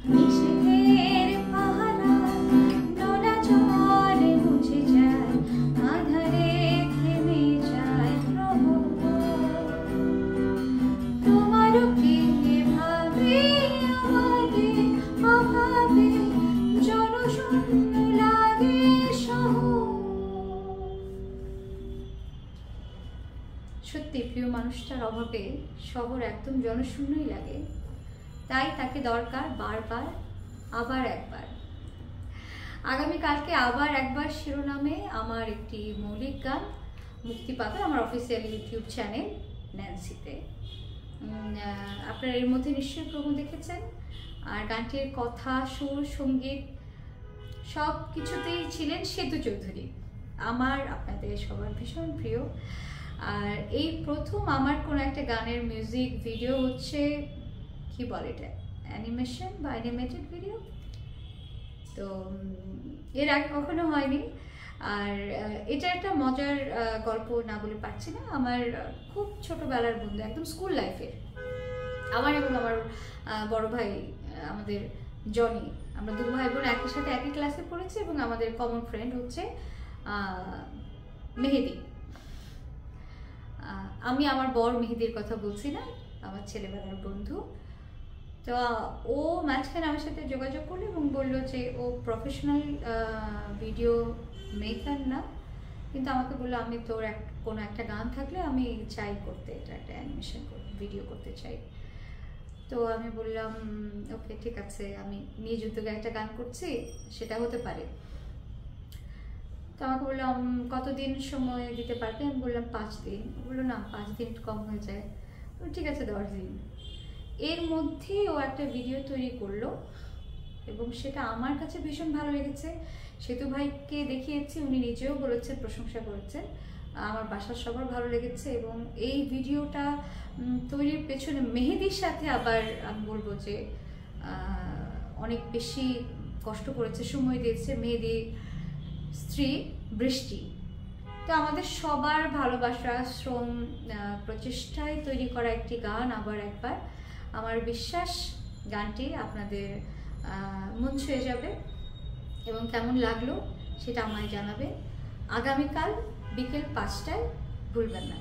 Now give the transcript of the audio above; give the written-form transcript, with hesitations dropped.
নিষেধের পাহারা নোনা জলে মুছে যায়, আধারে থেমে যায় প্রহর। তোমারও কি ভাবে আমাদের অভাবে জনশূন্য লাগে শহর। সত্যি প্রিয় মানুষটার অভাবে শহর একদম জনশূন্যই লাগে, তাই তাকে দরকার বারবার আবার একবার। আগামীকালকে আবার একবার শিরোনামে আমার একটি মৌলিক গান মুক্তি পাবে আমার অফিসিয়াল ইউটিউব চ্যানেল ন্যান্সিতে। আপনারা এর মধ্যে নিশ্চয়ই প্রোমো দেখেছেন, আর গানটির কথা, সুর, সঙ্গীত সব কিছুতেই ছিলেন সেতু চৌধুরী, আমার আপনাদের সবার ভীষণ প্রিয়। আর এই প্রথম আমার কোনো একটা গানের মিউজিক ভিডিও হচ্ছে, কি বলে এটা, অ্যানিমেশন বা অ্যানিমেটেড ভিডিও, তো এর আগে কখনো হয়নি। আর এটা একটা মজার গল্প, না বলে পারছি না। আমার খুব ছোটবেলার বন্ধু, একদম স্কুল লাইফের, আমার এবং আমার বড় ভাই, আমাদের জনি, আমরা দু ভাই বোন একই সাথে একই ক্লাসে পড়েছি, এবং আমাদের কমন ফ্রেন্ড হচ্ছে মেহেদি। আমি আমার বর মেহেদির কথা বলছি না, আমার ছেলেবেলার বন্ধু। তো ও মাঝখানে আমার সাথে যোগাযোগ করলো এবং বললো যে ও প্রফেশনাল ভিডিও মেকার না, কিন্তু আমাকে বললো আমি তোর কোনো একটা গান থাকলে আমি চাই করতে, এটা একটা অ্যানিমেশন ভিডিও করতে চাই। তো আমি বললাম ওকে ঠিক আছে, আমি নিজ উদ্যোগে একটা গান করছি, সেটা হতে পারে। তো আমাকে বললাম কতদিন সময় দিতে পারবে, আমি বললাম 5 দিন। বললো না 5 দিন কম হয়ে যায়। ঠিক আছে 10 দিন। এর মধ্যে ও একটা ভিডিও তৈরি করলো এবং সেটা আমার কাছে ভীষণ ভালো লেগেছে। সেতু ভাইকে দেখিয়েছি, উনি নিজেও বলেছেন, প্রশংসা করেছেন, আমার বাসার সবার ভালো লেগেছে। এবং এই ভিডিওটা তৈরির পেছনে মেহেদির সাথে আবার আমি বলবো যে অনেক বেশি কষ্ট করেছে, সময় দিয়েছে মেহেদি স্ত্রী বৃষ্টি। তো আমাদের সবার ভালোবাসা, শ্রম, প্রচেষ্টায় তৈরি করা একটি গান আবার একবার। আমার বিশ্বাস গানটি আপনাদের মন ছুঁয়ে যাবে, এবং কেমন লাগলো সেটা আমায় জানাবে। আগামীকাল বিকেল 5টায় ভুলবেন না।